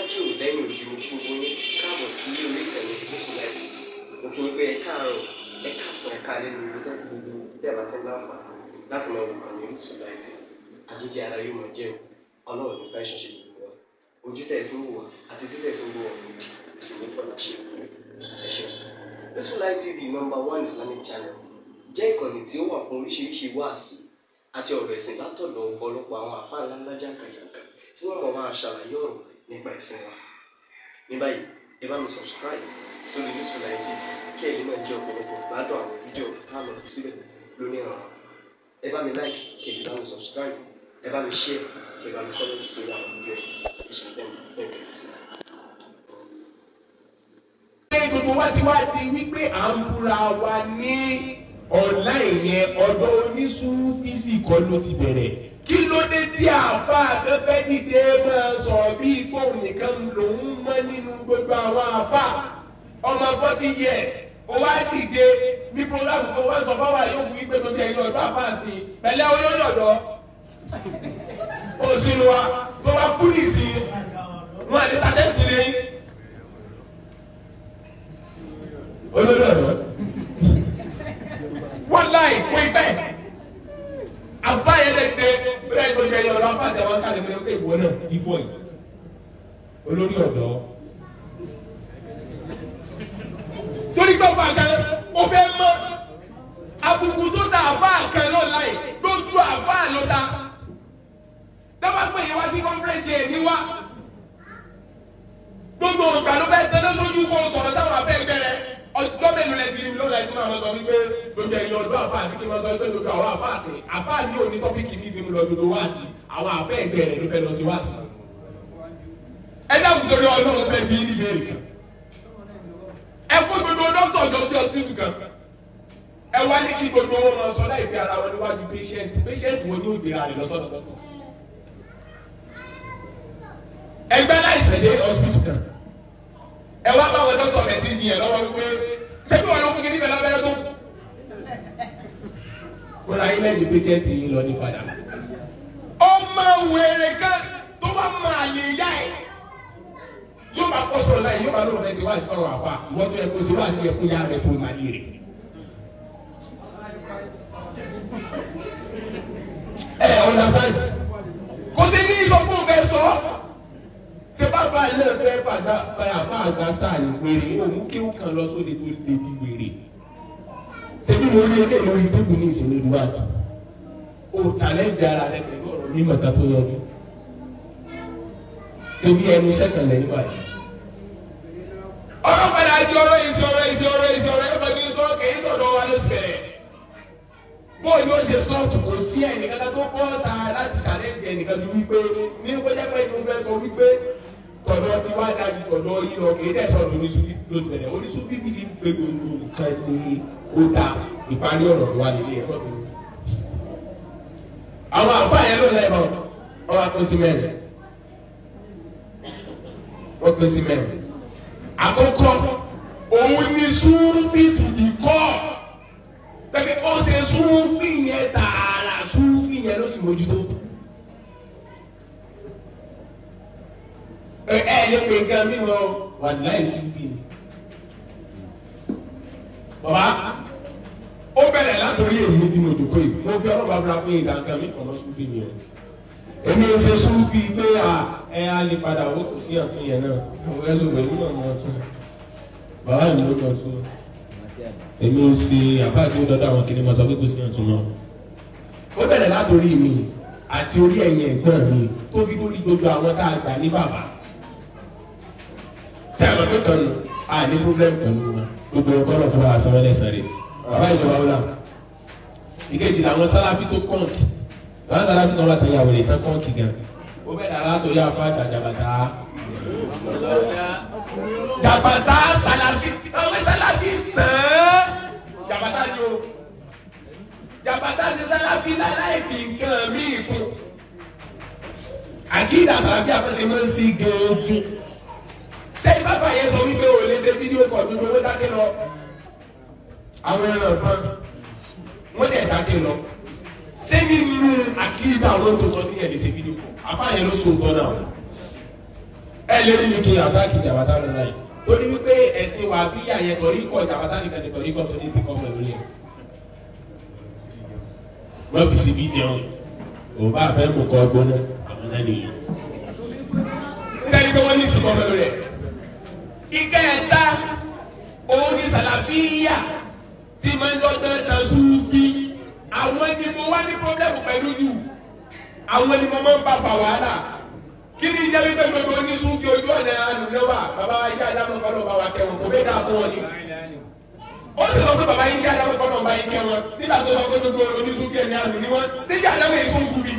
níwájú lẹ́yìn òdì mo kí gbogbo yín káàbọ̀ sí orí ìkànnì Orísun TV. Mo kí yín pé ẹ káàárọ̀, ẹ káàsán, ẹ káalẹ́ ní gbogbo tẹ́ bá tẹ́ láǹfààní láti máa wo ìkànnì Orísun TV. Àjíjẹ ara yóò máa jẹun, Ọlọ́run ní fẹ́ ṣẹ̀ṣẹ̀ gbogbo wa. Ojú tẹ̀ fún wò wá àti títẹ̀ fún wò wá kò sì ní fọ́nà ṣe ẹ ṣeun. Orísun TV #1 Islamic channel jẹ́ ìkànnì tí ó wà fún oríṣiríṣi wáàsí àti ọ̀rọ̀ ẹ̀sìn látọ̀dọ̀ ọ̀pọ̀lọpọ̀ àwọn àfáà ńláńlá jàǹkàjàǹkà tí wọ́n mọ̀ máa ṣàlàyé ọ̀rọ̀ nípa ẹ̀sìn wa. Ní báyìí, ẹ bá mi subscribe sórí Orísun TV kí ẹ̀yin náà jẹ́ ọ̀pọ̀lọpọ̀ gbádùn àwọn fídíò tá a lọ fi síbẹ̀ lónìí ọ̀rọ̀. Ẹ bá mi like kí ẹ sì bá mi subscribe, ẹ bá mi share kí ẹ bá mi comment sórí àwọn fídíò ìṣẹ̀lẹ̀ bẹ́ẹ̀ ti sí. Gbogbo wa ti wá di wípé à ń búra wa ní online yẹn ọ̀dọ̀ onísúfísì kọ́ ló ti bẹ̀rẹ̀. Kí ló dé tí àáfàá akẹ́fẹ́ dìde máa sọ bí ipò nìkan lòún mọ́ nínú gbogbo àwọn àáfàá ọmọ 40 years ó wá dìde ní programu kan wọ́n sọ fáwọn àyọ̀kù wípé gbogbo ẹ̀yin ọ̀dọ́ àáfàá sí i pẹ̀lẹ́ olórí ọ̀dọ́ òsínú wa tó wá kú nìsín wọn àti tàtẹ́sì lẹ́yìn olórí ọ̀dọ́ wọ́n láì pín bẹ́ẹ̀ àbáyé lẹ́gbẹ̀ẹ́ bẹ́ẹ̀ tó jẹ́ ọ̀rọ̀ afáàdé àwọn káàdé mẹ́rin pé ìwọ náà ìfọ̀ yìí olórí ọ̀dọ́ torí pé ọba kan ó fẹ́ mọ́ àbùkù tó ta àbáà kan náà láì lójú àbáà ló ta dábàá pé ìyẹn wá sí kọ́nfẹ́rẹ́nsì ẹ̀ ní wá gbogbo ìgbà ló fẹ́ tẹ́lẹ̀ lójú kó sọ̀rọ̀ sáwọn afẹ́ gbẹrẹ ọjọ́ mélòó lẹ́tí ní lọ́la ẹ̀tí máa sọ wípé lójú ẹ̀yìn ọdún àfáà àbí kí n máa sọ wípé lójú àwọn àfáà sí àfáà ní òní tọ́pìkì ní ti mú lọ dodo wá sí àwọn àfẹ́ ẹgbẹ́ rẹ̀ ló fẹ́ lọ sí wá sí. ẹ dáhùn torí Ọlọ́run fẹ́ bí ní ìbéèrè kan ẹ kó gbogbo dókítà ọjọ́ sí hospital kan ẹ wá ní kí gbogbo wọn máa sọ láì fi ara wọn níwájú patient wọn ní ògbéra rẹ̀ lọ́sọ̀dọ̀ tọ́tọ̀ ẹgbẹ́ láìsẹ̀ dé hospital kan ẹ wá bá wọn dọ́kítọ̀ rẹ̀ ti yìn ẹ̀ lọ́wọ́ wípé ṣébí wọn ló fún kí níbẹ̀ lábẹ́rẹ́ tó kù. fúnra yín lẹ́yìn pẹ́ṣẹ́ǹtì yín lọ ní padà. ọmọ wèrè kan tó bá máa lè yá ẹ̀ yóò máa kọ́ sọ̀rọ̀ láyé yóò máa lóun fẹ́ ṣe wá sí ọ̀rọ̀ àfa ìwọ́n tó yẹ kó ṣe wá sí yẹ fún yá rẹ̀ tó máa lè rè. ẹ ọ̀nà sáyẹn kò sí ní ìsọfún fẹ́ sọ ṣe bá bá ilé ẹ̀fẹ́ fàgbà fàyàfà àgbà star ní wèrè òun kí ó kàn lọ sóde tó lè bí wèrè ṣe bí mo rí ilé lórí tébù ní ìṣòro ìlú àṣà o challenge ara rẹ pẹ̀lú ọ̀rọ̀ mímọ̀ ká tó yọjú ṣe bí ẹnu sẹ́kànlẹ̀ nígbà yìí. ọ̀rọ̀ padà di ọ̀rọ̀ ìṣòro ẹgbẹ́ bí sọ kì í sọ̀rọ̀ wa ló ti bẹ̀rẹ̀ bóyá ni ó ṣe sọ́ọ̀tù kò sí ẹnìkan tó bọ́ ta láti challenge ẹnìkan bí wípé ní kọjá pé ní o fẹ́ sọ wípé tọ̀dọ̀ tí wá dájú tọ̀dọ̀ yìí lọ kìí tẹ̀sán tó oníṣubí ló ti bẹ̀rẹ̀ oníṣubí bí ní gbogbo nǹkan ní ó dá ìparí ọ̀rọ̀ wà nílé ẹ̀kọ́ tó. àwọn àǹfààní ló lẹ́yìn náà wọ́n wá pín sí mẹ́rin wọ́n pín sí mẹ́rin. àkọ́kọ́ òun ni súnfì tùdí kọ́ pẹ̀lú ó ṣe súnfì yẹn tààrà súnfì yẹn ló sì mójútó. ẹ lè pe nǹkan mi lọ wà láì súnfì ni. bàbá ó bẹ̀rẹ̀ látòrí èmi tí mo jòkó yìí mo fi ọlọ́ba búra pé ìgbà nǹkan mi kọ̀ọ̀mọ́ súnfì ni o. èmi ò ṣe súnfì pé ẹ á lè padà owó kò sí àfihàn náà àwọn ẹ̀sùn pẹ̀lú náà mọ̀ ọ́tún. bàbá mi ló lọ sún èmi ò ṣe àbá àti òdòdó àwọn kìnìún sọ pé kò sí àtún náà. ó bẹ̀rẹ̀ látòrí mi àti orí ẹ̀yìn ẹ̀gbọ́n mi tó fi dórí gbogbo àwọn tá a gbà ní bàbá. Ṣé àgbà tó kàn nù? A ní problem pẹ̀lú wọn. Gbogbo ọkọ̀ náà fún wa sanwó lẹ́sàn rẹ̀. Bàbá ìjọba wúlà. Ìkejì làwọn sálábí tó kọ́ǹkì. Bàbá sálábí náà wà tẹ̀ yàwó rẹ̀ tán kọ́ǹkì gan. Ó bẹ̀rẹ̀ aláàtò yà fún àjà jàbàtà. Jàbàtà sálábí. Ọ̀gbẹ́ sálábí sàn. Jàbàtà ni o. Jàbàtà ṣe sálábí láláì fi nǹkan míì kún. Àkídà sálábí àfẹsẹ̀ máa ń sí gẹ́gẹ́. Ṣé ìbáfà yẹn sọ wípé o lè ṣe fídíò kọ̀ ní owó dákẹ́ lọ? Àwọn ẹran kan wọ́n dẹ̀ dákẹ́ lọ. Ṣé nínú àkídà àwọn tó tọ́ sí yẹn lè ṣe fídíò kọ̀? Àfáà yẹn ló so tọ́ náà. ẹ lè rí mi kí àtàkì jàbátá lọ́la yìí torí wípé ẹ̀sìn wà bí àyẹ̀tọ̀ yìí kọ̀ jàbátá nìkan nìkan ní kọ́ tó ní stikọ́ pẹ̀lú yẹn. wọ́n fi síbi jẹun òun bá fẹ́ mú kọ́ gbóná àwọn náà nìyí. sẹ́ni pé wọ́n ní stikọ́ pẹ̀lú rẹ̀. ìkẹta òun ni sàlàfíà tí máa ń dọ́gbọ́n ẹ̀sán súnfì àwọn ni mo wá ní pọ́blẹ́mù pẹ̀lú jù àwọn ni mo máa ń bá fa wàhálà kí ni jẹ́ wípé gbogbo ní súnfì ojú ọ̀nà àlùlẹ́wà bàbá wa iṣẹ́ àdámọ̀ kọ́nà bá wa kẹwọn kò bẹ́ẹ̀ dáa fún wọn ni ó sì sọ pé bàbá yín iṣẹ́ àdámọ̀ kọ́nà bá yín kẹwọn nígbà tó sọ pé gbogbo onísúnfì ẹni àlù ni wọn ṣé iṣẹ́ àdámọ̀ èso súnfì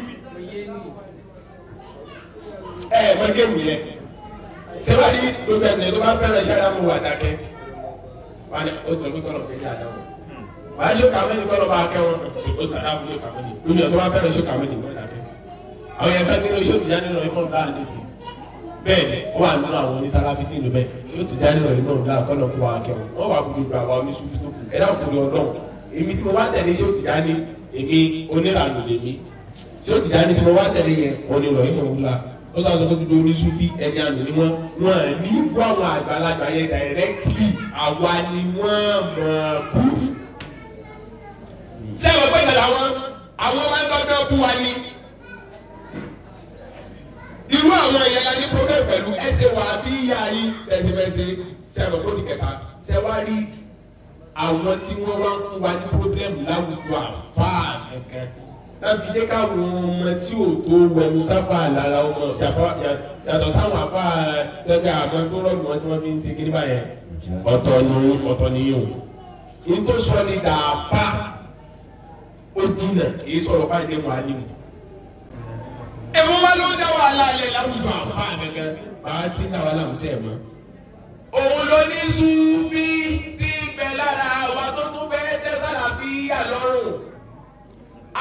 mọ géèmù yẹn sẹ́wádìí gbogbo ẹ̀ tó bá fẹ́ràn iṣẹ́ àdámọ̀ wà dákẹ́ wà ní ó ti sọ pé kọ́nà kẹ́ iṣẹ́ àdámọ̀ wàá ṣe kàmẹ́ni kọ́nà bá kẹwọn ó sàdámọ̀ ṣe kàmẹ́ni lórí ẹ̀ tó bá fẹ́ràn ṣe kàmẹ́ni wọ́n dákẹ́ àwọn yẹn fẹ́ẹ́ tí ó ṣe ó ti jáde lọ ikọ̀ ńlá ní sí bẹ́ẹ̀ ni ó wà nínú àwọn onísàlábí tí ìlú bẹ́ẹ̀ ṣé ó ti jáde lọ ikọ̀ ńlá kọ́nà kó wa kẹwọn wọ́n wà gbogbo àwa oníṣubú tó kù ẹ̀dá òkúri ọlọ́run èmi tí mo wá tẹ̀lé ṣé ó ti jáde èmi onírànù lèmi ṣé ó ti jáde tí mo wá tẹ̀lé yẹn onírọ̀ ìmọ̀ ńlá ó sọ pé gbogbo oníṣúfì ẹni àná ni wọ́n ní bọ́ àwọn àgbàlagbà yẹn directly àwa ni wọ́n mọ̀ bú ṣé àwọn pẹ̀lú àwọn máa ń dọ́dọ́ bú wa ni irú àwọn ẹ̀yà la ní problem pẹ̀lú ẹsẹ̀ wà bí ìyá yín tẹ̀síbẹ̀sẹ̀ sẹ́wọ̀n kó ní kẹta sẹ́wárí àwọn tí wọ́n wá ń fún wa ní problem láwùjọ àfáà kankan tàbí jẹ́ káwọn ọmọ tí ò tó wẹnu sáfà lára ọmọ yàtọ̀ sáwọn àfáà tẹ́gbẹ́ àmọ́ tó rọ̀lù wọn tí wọ́n fi ń ṣe kíní báyẹn ọ̀tọ̀ ni yóò ní tó sọ ní dàáfà ó jìnà kì í sọ̀rọ̀ báyìí dé wàá nínú. Èwo wá ló dá wàhálà alẹ́ láwùjọ àfáà gẹ́gẹ́ bàá tí ń dá wàhálà mùsẹ̀ mọ́. Òun ló ní Súfì tí ń bẹ lára wa tó tún bẹ́ẹ̀ tẹ́ Sàlàfíà lọ́rùn.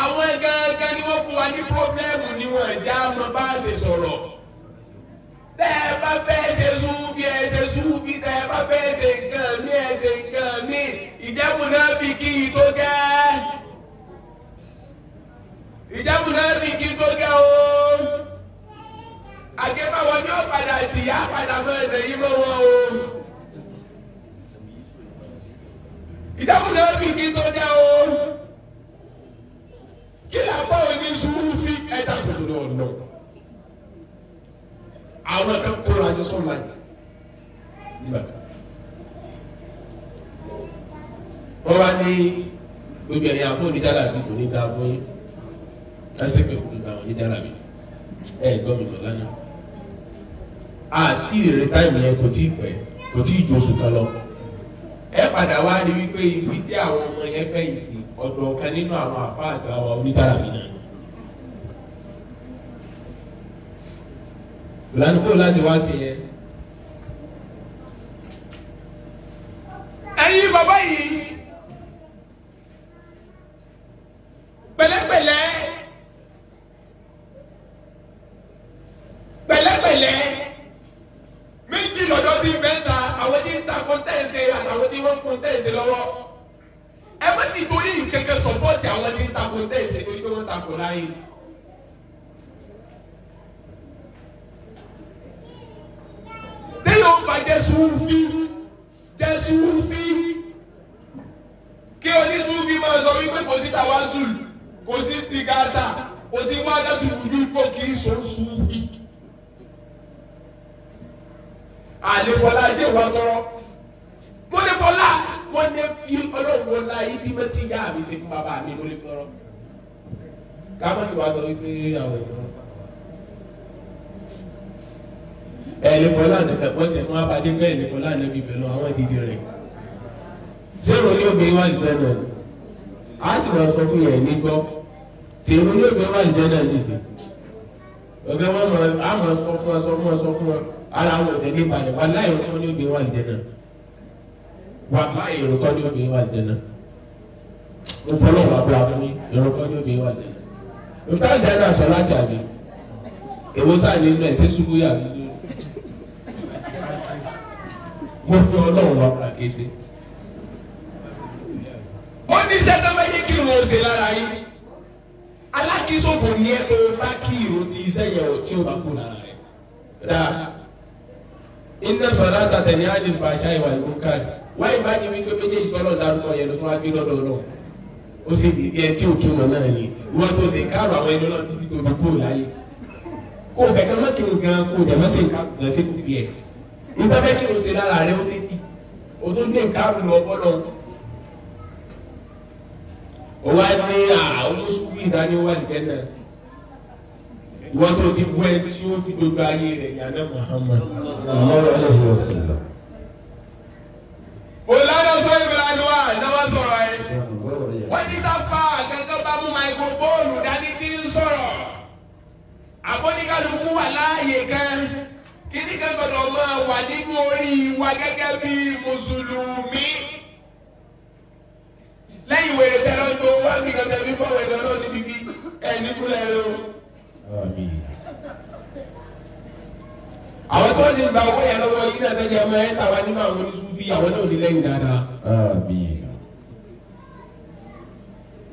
Àwọn gangan ni wọ́n fún wa ní pọ́blẹ́mù ni wọ́n já mọ́ bá ṣe sọ̀rọ̀. Tẹ́ ẹ bá fẹ́ ṣe Súfì ẹ ṣe Súfì tẹ́ ẹ bá fẹ́ ṣe nǹkan mí ẹ ṣe nǹkan mí ìjẹ́bù náà fi kí i tó gẹ́. Ìjẹ́bù náà fi kí i tó gẹ́ o. Àgẹ́báwọ̀ ni ó padà dìyà padà mọ́ ẹ̀sẹ̀ yìí mọ́ wọn o. Ìjẹ́bù náà fi kí i tó gẹ́ o. Kí la bá òní Súfì ẹ̀dá kòtò lọ́nà. Àwọn kan kóra àjọ sọ́nà nígbà kan. Wọ́n wá ní gbogbo ẹ̀yà fún onídàlábí kò ní dá fún yín. Ẹsẹ̀ pé kò ní dá wọn onídàlábí. Gbọ́ mi mọ̀ lánàá. Àti ìrè táìmù yẹn kò tí ì pẹ́, kò tí ì ju oṣù kan lọ. Ẹ padà wá rí wípé ibi tí àwọn ọmọ yẹn fẹ̀yìntì ọ̀dọ̀ kan nínú àwọn àfáà àgbà wa onídàlábí náà. Ìlànà kó láti wá sí yẹn. Ẹ̀yin bàbá yìí pẹ̀lẹ́pẹ̀lẹ́ méjì lọ́dọ̀ tí ń bẹ́ẹ̀ ta àwọn tí ń ta kọ́ńtẹ́ǹsì àtàwọn tí wọ́n ń kọ́ńtẹ́ǹsì lọ́wọ́ ẹ má ti torí kẹ̀kẹ́ sọ́pọ́ọ̀tì àwọn tí ń ta kọ́ńtẹ́ǹsì torí pé wọ́n ta kọ́ láyé. téèyàn bá jẹ́ Súfì kí onísúfì máa sọ wípé kò sí tàwásùl kò sí stigasa kò sí wádàtú wùdú kì í sọ Súfì. Àlefọlá ṣe wà tọrọ mo lè fọlá mo lè fi ọlọ́run wọlá ibi mẹ́tí yá mi ṣe fún bàbá mi mo lè tọrọ. kámọ́tì wa sọ wípé àwọn èèyàn ẹ̀lẹ́fọlá nìkan wọ́n ti fún abadé bẹ́ẹ̀ ẹ̀lẹ́fọlá nẹ́bí pẹ̀lú àwọn ìdíje rẹ̀. Ṣéèrò ní obìnrin wà ní jẹ́nà ni a sì máa sọ fún yẹn ní gbọ́ ṣéèrò ní obìnrin wà ní jẹ́nà ní sí ọ̀gá wọn máa sọ fún wọn ara wọn ò tẹ̀lé balẹ̀ wà láì rò kọ́ ní obìnrin wà ní jẹ́nà wà láì rò kọ́ ní obìnrin wà ní jẹ́nà mo fọlọ́ wà bọ́ fún yín rò kọ́ ní obìnrin wà ní jẹ́nà òtá jẹ́nà sọ láti àbí èwo sáà nínú ẹ̀ ṣé ṣubú yà mí mo fi ọlọ́run wà pàkí sí. Ó ní sẹ́tọ́ bá yé kí irun ṣe lára yín. Alákìísòfò ní ẹ tó bá kí irun ti iṣẹ́ yẹn ò tí ó bá kú lára rẹ̀. Dáa inna salata tanha anil fahsha'i wal munkar wáyé bá ní wípé méjèèjì tọ́lọ̀ dárúkọ yẹn ló tún wá gbé lọ́dọ̀ náà ó sì di ẹ tí òkè wọn náà ni wọ́n tó ṣe káàrọ̀ àwọn ẹni náà títí tó fi kúrò láyé kó o fẹ̀kẹ́ má kírun gan kó o dẹ̀ má ṣe nǹkan lọ sí kùbí ẹ̀ níta fẹ́ kírun ṣe lára rẹ ó ṣe tì o tún gbé nǹkan lọ bọ́lọ̀ o wá ní olóṣùkú ìdáníwá ìgbẹ́ náà ìwọ́n tó ti bú ẹ tí ó fi gbogbo ayé rẹ̀ yànnà Muhammad. Olùdarí sọ Ibrahim wa ìnáwó sọ̀rọ̀ ẹ̀. Wọ́n ní ká fa àgẹ́gẹ́ bá mú máikrófóònù dání tí ń sọ̀rọ̀. Àbóníkálukú wà láàyè kan. Kíní kan gbọ́dọ̀ máa wà nínú orí wa gẹ́gẹ́ bí Mùsùlùmí. Lẹ́yìn wèrè tẹ́lọ̀ tó wá ní gẹ́gẹ́ bí bọ́wọ́ ẹ̀dọ́ náà níbi bí ẹni kúlẹ̀ rẹ̀ o. Àwọn tó ń sin gba owó yẹn lọ́wọ́ yìí náà tẹ́jẹ́ ọmọ ẹ̀ tàwa nínú àwọn oníṣúfì àwọn náà ò ní lẹ́yìn dáadáa.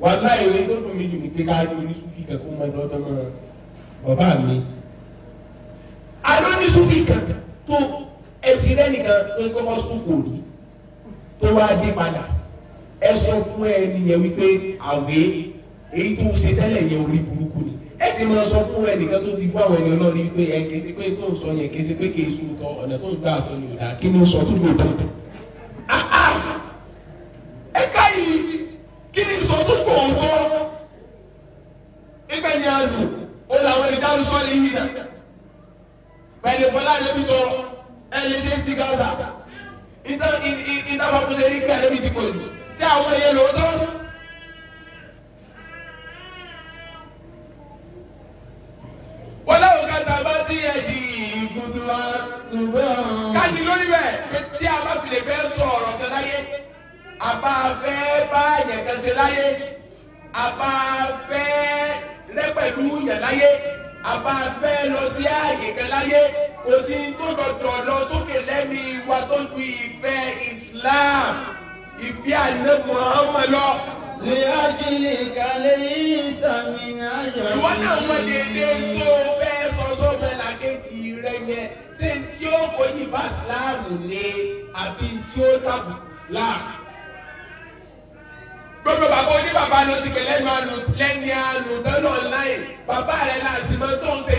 Wàláhì ìwé tó dùn mí jù ní pé ká ní oníṣúfì kankan mọ́ ẹ̀dọ́dọ́ mọ́ bàbá mi. Àlọ́ oníṣúfì kankan tó ẹtì rẹ̀ nìkan tó ń kọ́kọ́ sùfò rí tó wá dé padà ẹ sọ fún ẹni yẹn wípé àwẹ̀ èyí tó ṣe tẹ́lẹ̀ yẹn orí burúkú ni. Ẹ sì máa sọ fún ẹnìkan tó ti gbọ́ àwọn ẹni ọlọ́ọ̀ni wípé ẹ kìí ṣe pé tó ń sọ yẹn kìí ṣe pé kìí sùn tọ ọ̀nà tó ń gbà sọ ní ọ̀dà kí ni ó sọ tó lò tó. Ẹ káyìí kí ni sọ tó kò ń kọ́ ibẹ̀ ni a lù ó làwọn ẹni dáhùn sọ́ọ̀lì yìí náà pẹ̀lú bọ́lá ẹlẹ́bí tó ẹ lè ṣe sí Gaza ìtàbàkùsẹ̀ rí pé ẹlẹ́bí ti pọ̀ jù sí àwọn ẹyẹ lòótọ́. Wọ́láwọ̀ kàtà bá tí ẹ̀dì ìgbùntù wa káàdì lórí bẹ̀ tí a bá fi lè fẹ́ sọ ọ̀rọ̀ kan láyé àbá fẹ́ bá yẹn kan ṣe láyé àbá fẹ́ rẹ́ pẹ̀lú yẹn láyé àbá fẹ́ lọ sí ààyè kan láyé kò sí tó dọ̀dọ̀ lọ sókè lẹ́mí wa tó ju ìfẹ́ Islam ìfẹ́ Ànábì Muhammad lọ. Lè ájílì kalẹ̀ ìsàmìnà yọ̀. Ìwọ náà mọ dédé tó fẹ́ sọ́sọ́ mẹ́la kejì rẹ̀ yẹn ṣé tí ó kò yí bá Ìsìláàmù ni àbí tí ó tàbí Ìsìláàmù. Gbogbo bàbá oníbàbá lọ sí pé lẹ́nu àánú tẹ́lọ̀ láì bàbá rẹ̀ náà sì máa tó ń ṣe